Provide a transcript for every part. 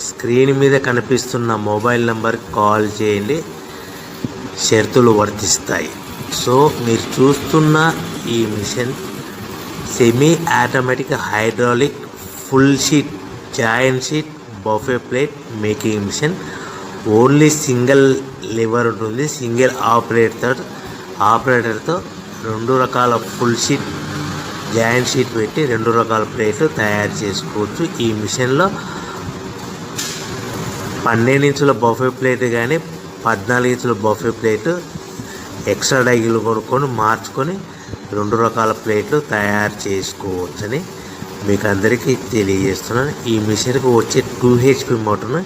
Screen మీద కనిపిస్తున్న mobile నంబర్కి కాల్ చేయండి, షరతులు వర్తిస్తాయి. సో మీరు చూస్తున్న ఈ machine semi automatic hydraulic full sheet joint sheet buffet plate making machine. Only single lever ఉంటుంది. సింగిల్ ఆపరేటర్తో 2 రకాల ఫుల్ షీట్ జాయింట్ షీట్ పెట్టి 2 రకాల ప్లేట్లు తయారు చేసుకోవచ్చు. ఈ మిషన్లో 12 ఇంచుల బఫే ప్లేట్ కానీ 14 ఇంచుల బఫే ప్లేటు ఎక్స్ట్రా డైలు కొనుక్కొని మార్చుకొని 2 రకాల ప్లేట్లు తయారు చేసుకోవచ్చని మీకు అందరికీ తెలియజేస్తున్నాను. ఈ మిషన్కి వచ్చే 2 HP మోటార్ను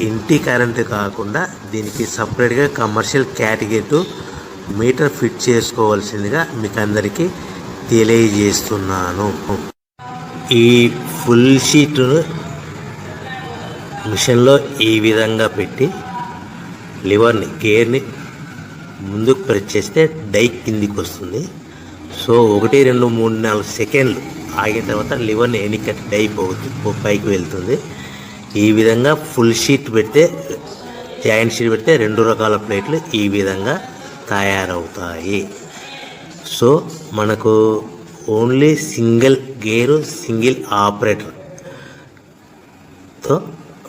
ఇంటి కరెంటు కాకుండా దీనికి సపరేట్గా కమర్షియల్ కేటగిరీ మీటర్ ఫిట్ చేసుకోవాల్సిందిగా మీకు అందరికీ తెలియజేస్తున్నాను. ఈ ఫుల్ షీట్ మిషన్లో ఈ విధంగా పెట్టి లివర్ని గేర్ని ముందుకు ప్రెస్ చేస్తే డై కిందికి వస్తుంది. సో 1 2 3 4 సెకండ్లు ఆగిన తర్వాత లివర్ని వెనక్కి డై పైకి వెళ్తుంది. ఈ విధంగా ఫుల్ షీట్ పెడితే జాయింట్ షీట్ పెడితే 2 రకాల ప్లేట్లు ఈ విధంగా తయారవుతాయి. సో మనకు ఓన్లీ సింగిల్ గేరు సింగిల్ ఆపరేటర్తో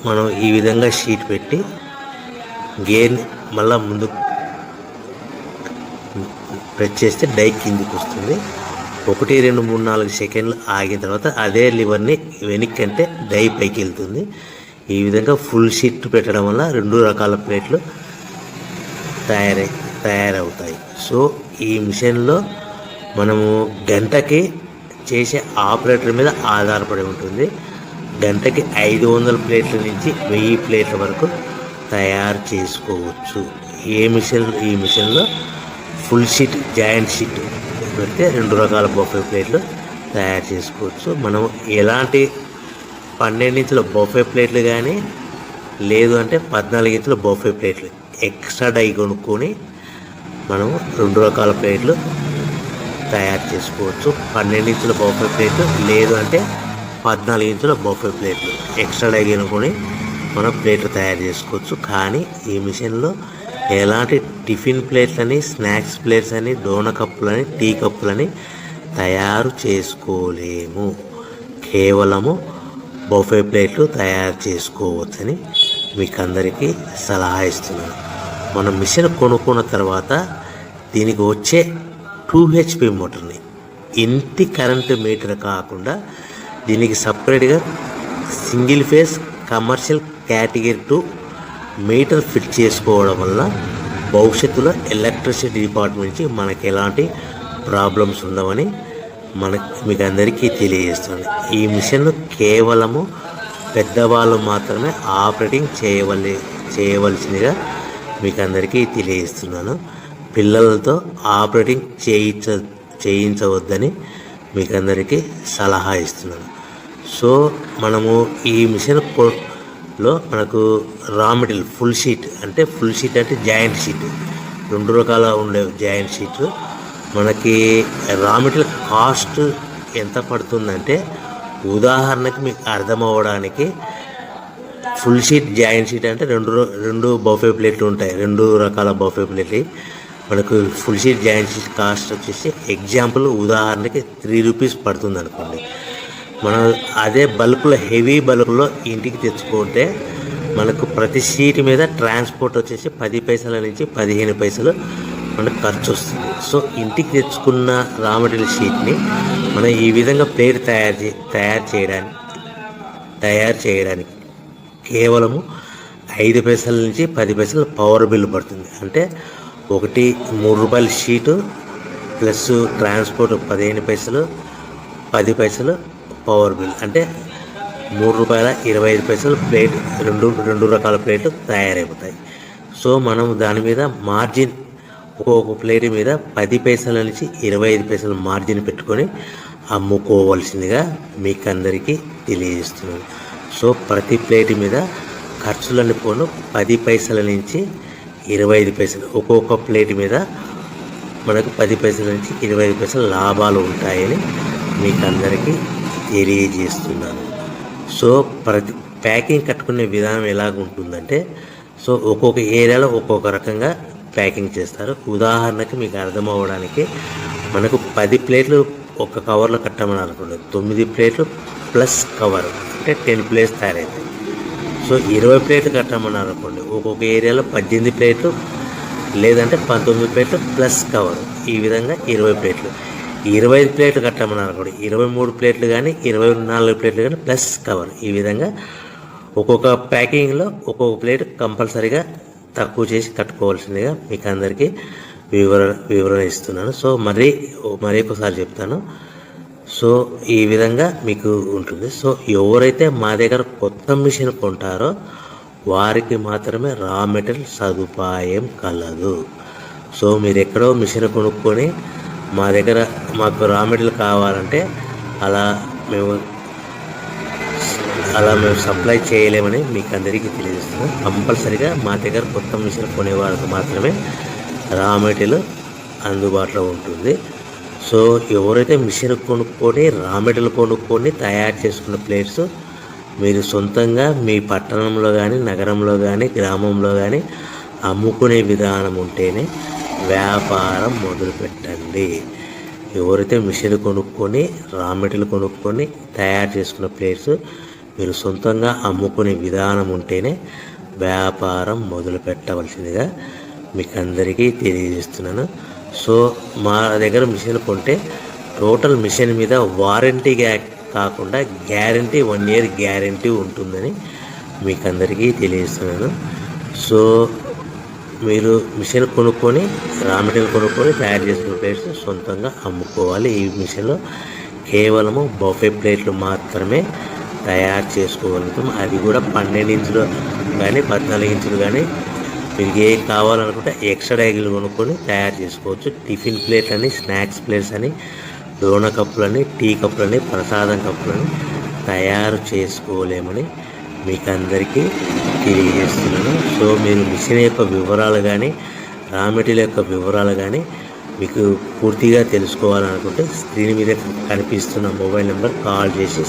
మనం ఈ విధంగా షీట్ పెట్టి గేర్ని మళ్ళీ ముందు ప్రెస్ చేస్తే డై కిందికి వస్తుంది. 1 2 3 4 సెకండ్లు ఆగిన తర్వాత అదే లివర్ని వెనక్కి అంటే డై పైకి వెళ్తుంది. ఈ విధంగా ఫుల్ షీట్ పెట్టడం వల్ల 2 రకాల ప్లేట్లు తయారవుతాయి. సో ఈ మిషన్లో మనము గంటకి చేసే ఆపరేటర్ మీద ఆధారపడి ఉంటుంది. గంటకి 500 ప్లేట్ల నుంచి 1000 ప్లేట్ల వరకు తయారు చేసుకోవచ్చు. ఈ మిషన్లో ఫుల్ షీట్ జాయింట్ షీట్ పెడితే 2 రకాల బఫే ప్లేట్లు తయారు చేసుకోవచ్చు. మనం ఎలాంటి 12 ఇంచుల బఫే ప్లేట్లు కానీ లేదు అంటే 14 ఇంచుల బఫే ప్లేట్లు ఎక్స్ట్రా డై కొనుక్కొని మనం 2 రకాల ప్లేట్లు తయారు చేసుకోవచ్చు. 12 ఇంచుల బఫే ప్లేట్లు లేదు అంటే 14 ఇంచుల బఫే ప్లేట్లు ఎక్స్ట్రా డై కొనుక్కొని మనం ప్లేట్లు తయారు చేసుకోవచ్చు. కానీ ఈ మిషన్లో ఎలాంటి టిఫిన్ ప్లేట్లని, స్నాక్స్ ప్లేట్స్ అని, డోన కప్పులని, టీ కప్పులని తయారు చేసుకోలేము. కేవలము బఫే ప్లేట్లు తయారు చేసుకోవచ్చని మీకు అందరికీ సలహా ఇస్తున్నాను. మనం మిషన్ కొనుక్కున్న తర్వాత దీనికి వచ్చే 2 HP మోటార్ని ఇంటి కరెంటు మీటర్ కాకుండా దీనికి సపరేట్గా single phase commercial category 2 metre fit చేసుకోవడం వల్ల భవిష్యత్తులో ఎలక్ట్రిసిటీ డిపార్ట్మెంట్ నుంచి మనకి ఎలాంటి ప్రాబ్లమ్స్ ఉండవని మీకు అందరికీ తెలియజేస్తుంది. ఈ మిషన్ కేవలము పెద్దవాళ్ళు మాత్రమే ఆపరేటింగ్ చేయవలసిందిగా మీకు అందరికీ తెలియజేస్తున్నాను. పిల్లలతో ఆపరేటింగ్ చేయించవద్దని మీకు అందరికీ సలహా ఇస్తున్నాను. సో మనము ఈ మిషన్లో మనకు రా మెటీరియల్ ఫుల్ షీట్ అంటే జాయింట్ షీట్ 2 రకాల ఉండే జాయింట్ షీట్ మనకి రా మెటీరియల్ కాస్ట్ ఎంత పడుతుందంటే ఉదాహరణకి మీకు అర్థమవ్వడానికి ఫుల్ షీట్ జాయింట్ షీట్ అంటే 2 బఫే ప్లేట్లు ఉంటాయి. 2 రకాల బఫే ప్లేట్లు మనకు full sheet joint sheet cost వచ్చేసి ఎగ్జాంపుల్ ఉదాహరణకి 3 రూపీస్ పడుతుంది అనుకోండి. మనం అదే బల్క్లో హెవీ బల్క్లో ఇంటికి తెచ్చుకుంటే మనకు ప్రతి షీట్ మీద ట్రాన్స్పోర్ట్ వచ్చేసి 10 పైసల నుంచి 15 పైసలు మనకు ఖర్చు వస్తుంది. సో ఇంటికి తెచ్చుకున్న రా మెటీరియల్ షీట్ని మనం ఈ విధంగా ప్లేట్ తయారు చేయడానికి కేవలము 5 పైసల నుంచి 10 పైసలు పవర్ బిల్ పడుతుంది. అంటే 3 రూపాయల షీటు ప్లస్ ట్రాన్స్పోర్ట్ 15 పైసలు 10 పైసలు పవర్ బిల్ అంటే 3 రూపాయల 25 పైసలు ప్లేట్ 2 రకాల ప్లేట్లు తయారైపోతాయి. సో మనం దాని మీద మార్జిన్ ఒక్కొక్క ప్లేట్ మీద 10 పైసల నుంచి 25 పైసలు మార్జిన్ పెట్టుకొని అమ్ముకోవాల్సిందిగా మీకు అందరికీ తెలియజేస్తున్నాను. సో ప్రతి ప్లేట్ మీద ఖర్చులన్నీ పోను 10 పైసల నుంచి 25 పైసలు ఒక్కొక్క ప్లేట్ మీద మనకు 10 పైసల నుంచి 25 పైసలు లాభాలు ఉంటాయని మీకు అందరికీ తెలియజేస్తున్నాను. సో ప్యాకింగ్ కట్టుకునే విధానం ఎలాగ ఉంటుందంటే, సో ఒక్కొక్క ఏరియాలో ఒక్కొక్క రకంగా ప్యాకింగ్ చేస్తారు. ఉదాహరణకి మీకు అర్థం అవ్వడానికి, మనకు 10 ప్లేట్లు ఒక కవర్లో కట్టమని అనుకోండి, 9 ప్లేట్లు ప్లస్ కవర్ అంటే 10 ప్లేట్స్ తయారవుతాయి. సో 20 ప్లేట్లు కట్టమన్నారు అనుకోండి, ఒక్కొక్క ఏరియాలో 18 ప్లేట్లు లేదంటే 19 ప్లేట్లు ప్లస్ కవర్, ఈ విధంగా 20 ప్లేట్లు. 25 ప్లేట్లు కట్టమన్నారు అనుకోండి, 23 ప్లేట్లు కానీ 24 ప్లేట్లు కానీ ప్లస్ కవర్, ఈ విధంగా ఒక్కొక్క ప్యాకింగ్లో ఒక్కొక్క ప్లేట్ కంపల్సరీగా తక్కువ చేసి కట్టుకోవాల్సిందిగా మీకు అందరికీ వివరణ ఇస్తున్నాను. సో మరి ఒకసారి చెప్తాను. సో ఈ విధంగా మీకు ఉంటుంది. సో ఎవరైతే మా దగ్గర కొత్త మిషన్ కొంటారో వారికి మాత్రమే రా మెటీరియల్ సదుపాయం కలదు. సో మీరు ఎక్కడో మిషన్ కొనుక్కొని మా దగ్గర మాకు రా మెటీరియల్ కావాలంటే అలా మేము సప్లై చేయలేమని మీకు అందరికీ తెలియజేస్తున్నాం. కంపల్సరీగా మా దగ్గర కొత్త మిషన్ కొనే వాళ్ళకి మాత్రమే రా మెటీరియల్ అందుబాటులో ఉంటుంది. సో ఎవరైతే మిషన్ కొనుక్కొని రా మెటీరియల్ కొనుక్కొని తయారు చేసుకున్న ప్లేట్స్ మీరు సొంతంగా మీ పట్టణంలో కానీ నగరంలో కానీ గ్రామంలో కానీ అమ్ముకునే విధానం ఉంటేనే వ్యాపారం మొదలుపెట్టండి. ఎవరైతే మిషన్ కొనుక్కొని రా మెటీరియల్ కొనుక్కొని తయారు చేసుకున్న ప్లేట్స్ మీరు సొంతంగా అమ్ముకునే విధానం ఉంటేనే వ్యాపారం మొదలు పెట్టవలసిందిగా మీకు అందరికీ తెలియజేస్తున్నాను. సో మా దగ్గర మిషన్ కొంటే టోటల్ మిషన్ మీద వారంటీ కాకుండా గ్యారంటీ 1 year గ్యారంటీ ఉంటుందని మీకు అందరికీ తెలియజేస్తున్నాను. సో మీరు మిషన్ కొనుక్కొని రా మెటీరియల్ కొనుక్కొని తయారు చేసుకున్న ప్లేట్స్ సొంతంగా అమ్ముకోవాలి. ఈ మిషన్లో కేవలము బఫే ప్లేట్లు మాత్రమే తయారు చేసుకోగలుగుతాం. అది కూడా 12 ఇంచులు కానీ 14 ఇంచులు కానీ మీకు ఏ కావాలనుకుంటే ఎక్స్ట్రా డైగులు కొనుక్కొని తయారు చేసుకోవచ్చు. టిఫిన్ ప్లేట్లు అని, స్నాక్స్ ప్లేట్స్ అని, డోనా కప్పులని, టీ కప్పులని, ప్రసాదం కప్పులని తయారు చేసుకోలేమని మీకు అందరికీ తెలియజేస్తున్నాను. సో మీరు మిషన్ యొక్క వివరాలు కానీ రా మెటీరియల్ యొక్క వివరాలు కానీ మీకు పూర్తిగా తెలుసుకోవాలనుకుంటే స్క్రీన్ మీద కనిపిస్తున్న మొబైల్ నెంబర్ కాల్ చేసి